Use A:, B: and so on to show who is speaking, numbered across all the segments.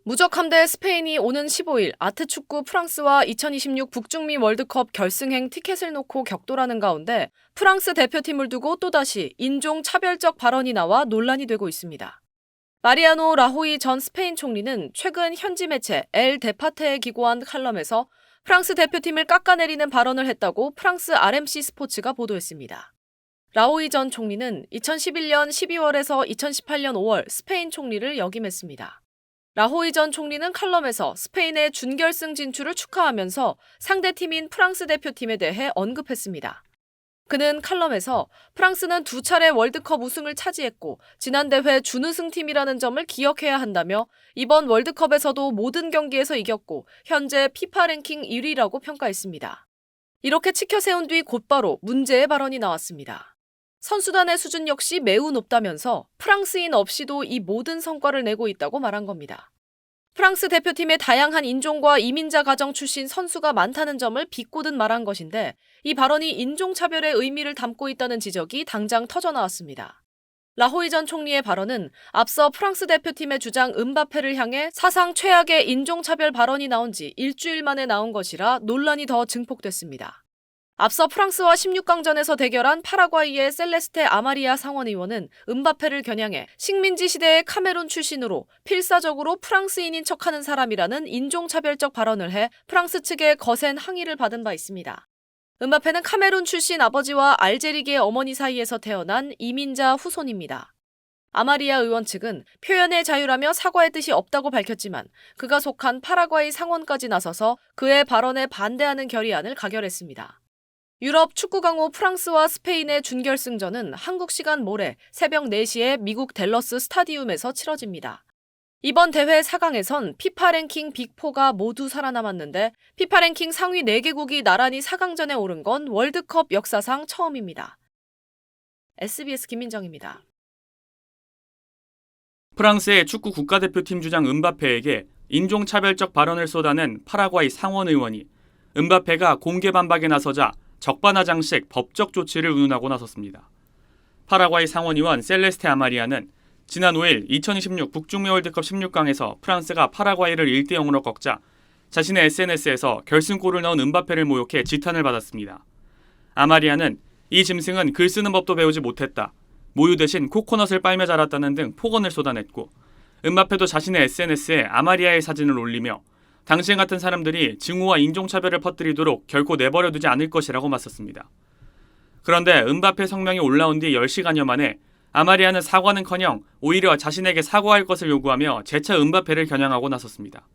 A: 무적함대 스페인이 오는 15일 아트축구 프랑스와 2026 북중미 월드컵 결승행 티켓을 놓고 격돌하는 가운데 프랑스 대표팀을 두고 또다시 인종차별적 발언이 나와 논란이 되고 있습니다. 마리아노 라호이 전 스페인 총리는 최근 현지 매체 엘 데파테에 기고한 칼럼에서 프랑스 대표팀을 깎아내리는 발언을 했다고 프랑스 RMC 스포츠가 보도했습니다. 라호이 전 총리는 2011년 12월에서 2018년 5월 스페인 총리를 역임했습니다. 라호이 전 총리는 칼럼에서 스페인의 준결승 진출을 축하하면서 상대팀인 프랑스 대표팀에 대해 언급했습니다. 그는 칼럼에서 프랑스는 2차례 월드컵 우승을 차지했고 지난 대회 준우승팀이라는 점을 기억해야 한다며 이번 월드컵에서도 모든 경기에서 이겼고 현재 피파 랭킹 1위라고 평가했습니다. 이렇게 치켜세운 뒤 곧바로 문제의 발언이 나왔습니다. 선수단의 수준 역시 매우 높다면서 프랑스인 없이도 이 모든 성과를 내고 있다고 말한 겁니다. 프랑스 대표팀의 다양한 인종과 이민자 가정 출신 선수가 많다는 점을 비꼬듯 말한 것인데 이 발언이 인종차별의 의미를 담고 있다는 지적이 당장 터져나왔습니다. 라호이 전 총리의 발언은 앞서 프랑스 대표팀의 주장 음바페를 향해 사상 최악의 인종차별 발언이 나온 지 일주일 만에 나온 것이라 논란이 더 증폭됐습니다. 앞서 프랑스와 16강전에서 대결한 파라과이의 셀레스테 아마리아 상원의원은 음바페를 겨냥해 식민지 시대의 카메룬 출신으로 필사적으로 프랑스인인 척하는 사람이라는 인종차별적 발언을 해 프랑스 측의 거센 항의를 받은 바 있습니다. 음바페는 카메룬 출신 아버지와 알제리계 어머니 사이에서 태어난 이민자 후손입니다. 아마리아 의원 측은 표현의 자유라며 사과의 뜻이 없다고 밝혔지만 그가 속한 파라과이 상원까지 나서서 그의 발언에 반대하는 결의안을 가결했습니다. 유럽 축구 강호 프랑스와 스페인의 준결승전은 한국 시간 모레 새벽 4시에 미국 댈러스 스타디움에서 치러집니다. 이번 대회 4강에선 피파 랭킹 빅4가 모두 살아남았는데 피파 랭킹 상위 4개국이 나란히 4강전에 오른 건 월드컵 역사상 처음입니다. SBS 김민정입니다.
B: 프랑스의 축구 국가대표팀 주장 음바페에게 인종차별적 발언을 쏟아낸 파라과이 상원의원이 음바페가 공개 반박에 나서자 적반하장식 법적 조치를 운운하고 나섰습니다. 파라과이 상원의원 셀레스테 아마리아는 지난 5일 2026 북중미 월드컵 16강에서 프랑스가 파라과이를 1대0으로 꺾자 자신의 SNS에서 결승골을 넣은 음바페를 모욕해 지탄을 받았습니다. 아마리아는 이 짐승은 글 쓰는 법도 배우지 못했다. 모유 대신 코코넛을 빨며 자랐다는 등 폭언을 쏟아냈고 음바페도 자신의 SNS에 아마리아의 사진을 올리며 당신 같은 사람들이 증오와 인종차별을 퍼뜨리도록 결코 내버려두지 않을 것이라고 맞섰습니다. 그런데 음바페 성명이 올라온 뒤 10시간여 만에 아마리아는 사과는커녕 오히려 자신에게 사과할 것을 요구하며 재차 음바페를 겨냥하고 나섰습니다.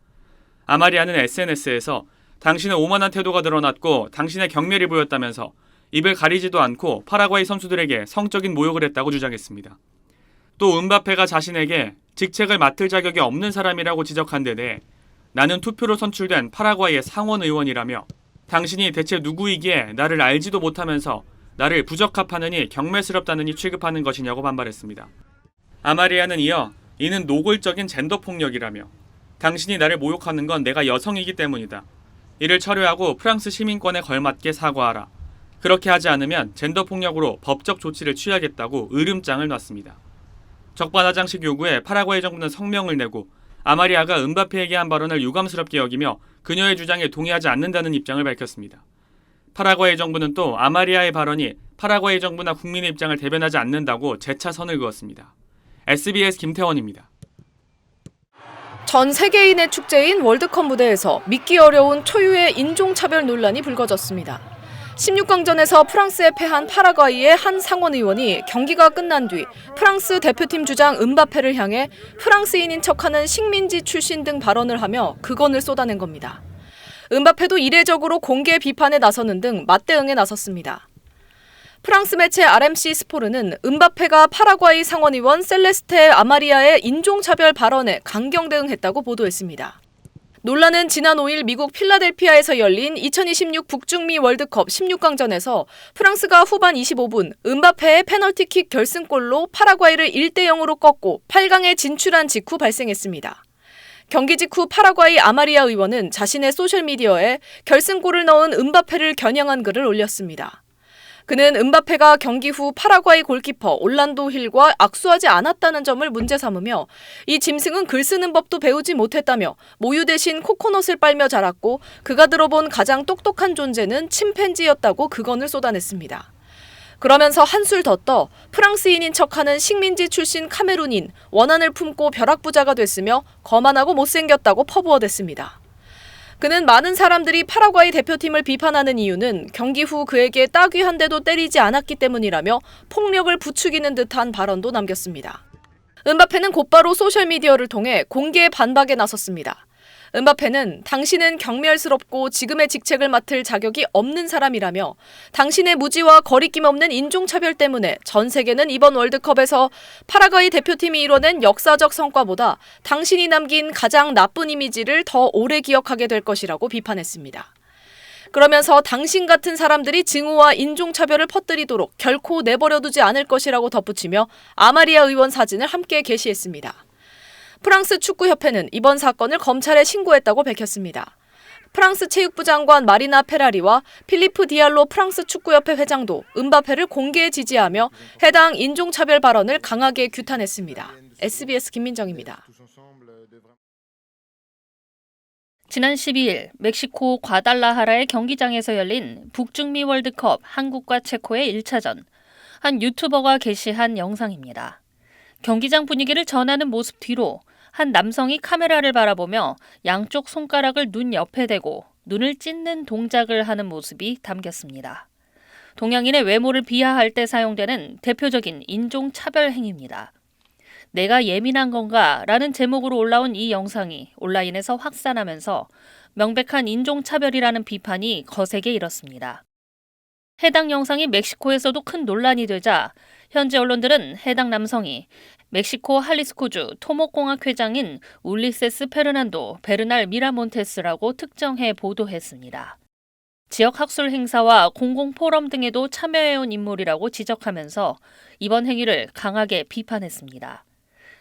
B: 아마리아는 SNS에서 당신은 오만한 태도가 드러났고 당신의 경멸이 보였다면서 입을 가리지도 않고 파라과이 선수들에게 성적인 모욕을 했다고 주장했습니다. 또 음바페가 자신에게 직책을 맡을 자격이 없는 사람이라고 지적한 데 대해 나는 투표로 선출된 파라과이의 상원의원이라며 당신이 대체 누구이기에 나를 알지도 못하면서 나를 부적합하느니 경멸스럽다느니 취급하는 것이냐고 반발했습니다. 아마리아는 이어 이는 노골적인 젠더폭력이라며 당신이 나를 모욕하는 건 내가 여성이기 때문이다. 이를 철회하고 프랑스 시민권에 걸맞게 사과하라. 그렇게 하지 않으면 젠더폭력으로 법적 조치를 취하겠다고 으름장을 놨습니다. 적반하장식 요구에 파라과이 정부는 성명을 내고 아마리아가 음바페에게 한 발언을 유감스럽게 여기며 그녀의 주장에 동의하지 않는다는 입장을 밝혔습니다. 파라과이 정부는 또 아마리아의 발언이 파라과이 정부나 국민의 입장을 대변하지 않는다고 재차 선을 그었습니다. SBS 김태원입니다.
A: 전 세계인의 축제인 월드컵 무대에서 믿기 어려운 초유의 인종차별 논란이 불거졌습니다. 16강전에서 프랑스에 패한 파라과이의 한 상원의원이 경기가 끝난 뒤 프랑스 대표팀 주장 음바페를 향해 프랑스인인 척하는 식민지 출신 등 발언을 하며 극언을 쏟아낸 겁니다. 음바페도 이례적으로 공개 비판에 나서는 등 맞대응에 나섰습니다. 프랑스 매체 RMC 스포르는 음바페가 파라과이 상원의원 셀레스테 아마리아의 인종차별 발언에 강경 대응했다고 보도했습니다. 논란은 지난 5일 미국 필라델피아에서 열린 2026 북중미 월드컵 16강전에서 프랑스가 후반 25분 음바페의 페널티킥 결승골로 파라과이를 1대0으로 꺾고 8강에 진출한 직후 발생했습니다. 경기 직후 파라과이 아마리아 의원은 자신의 소셜미디어에 결승골을 넣은 음바페를 겨냥한 글을 올렸습니다. 그는 은바페가 경기 후 파라과이 골키퍼 올란도 힐과 악수하지 않았다는 점을 문제 삼으며 이 짐승은 글 쓰는 법도 배우지 못했다며 모유 대신 코코넛을 빨며 자랐고 그가 들어본 가장 똑똑한 존재는 침팬지였다고 극언을 쏟아냈습니다. 그러면서 한술 더 떠 프랑스인인 척하는 식민지 출신 카메룬인 원한을 품고 벼락부자가 됐으며 거만하고 못생겼다고 퍼부어댔습니다. 그는 많은 사람들이 파라과이 대표팀을 비판하는 이유는 경기 후 그에게 따귀 한 대도 때리지 않았기 때문이라며 폭력을 부추기는 듯한 발언도 남겼습니다. 은바페는 곧바로 소셜미디어를 통해 공개 반박에 나섰습니다. 은바페는 당신은 경멸스럽고 지금의 직책을 맡을 자격이 없는 사람이라며 당신의 무지와 거리낌 없는 인종차별 때문에 전 세계는 이번 월드컵에서 파라과이 대표팀이 이뤄낸 역사적 성과보다 당신이 남긴 가장 나쁜 이미지를 더 오래 기억하게 될 것이라고 비판했습니다. 그러면서 당신 같은 사람들이 증오와 인종차별을 퍼뜨리도록 결코 내버려두지 않을 것이라고 덧붙이며 아마리아 의원 사진을 함께 게시했습니다. 프랑스 축구협회는 이번 사건을 검찰에 신고했다고 밝혔습니다. 프랑스 체육부 장관 마리나 페라리와 필리프 디알로 프랑스 축구협회 회장도 은바페를 공개 지지하며 해당 인종차별 발언을 강하게 규탄했습니다. SBS 김민정입니다.
C: 지난 12일 멕시코 과달라하라의 경기장에서 열린 북중미 월드컵 한국과 체코의 1차전, 한 유튜버가 게시한 영상입니다. 경기장 분위기를 전하는 모습 뒤로 한 남성이 카메라를 바라보며 양쪽 손가락을 눈 옆에 대고 눈을 찢는 동작을 하는 모습이 담겼습니다. 동양인의 외모를 비하할 때 사용되는 대표적인 인종차별 행위입니다. 내가 예민한 건가? 라는 제목으로 올라온 이 영상이 온라인에서 확산하면서 명백한 인종차별이라는 비판이 거세게 일었습니다. 해당 영상이 멕시코에서도 큰 논란이 되자 현지 언론들은 해당 남성이 멕시코 할리스코주 토목공학 회장인 울리세스 페르난도 베르날 미라몬테스라고 특정해 보도했습니다. 지역 학술 행사와 공공 포럼 등에도 참여해온 인물이라고 지적하면서 이번 행위를 강하게 비판했습니다.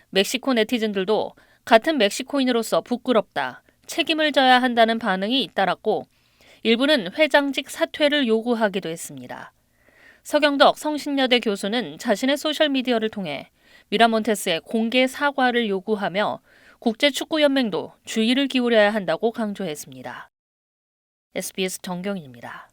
C: 멕시코 네티즌들도 같은 멕시코인으로서 부끄럽다, 책임을 져야 한다는 반응이 잇따랐고 일부는 회장직 사퇴를 요구하기도 했습니다. 서경덕 성신여대 교수는 자신의 소셜미디어를 통해 미라몬테스의 공개 사과를 요구하며 국제축구연맹도 주의를 기울여야 한다고 강조했습니다. SBS 정경인입니다.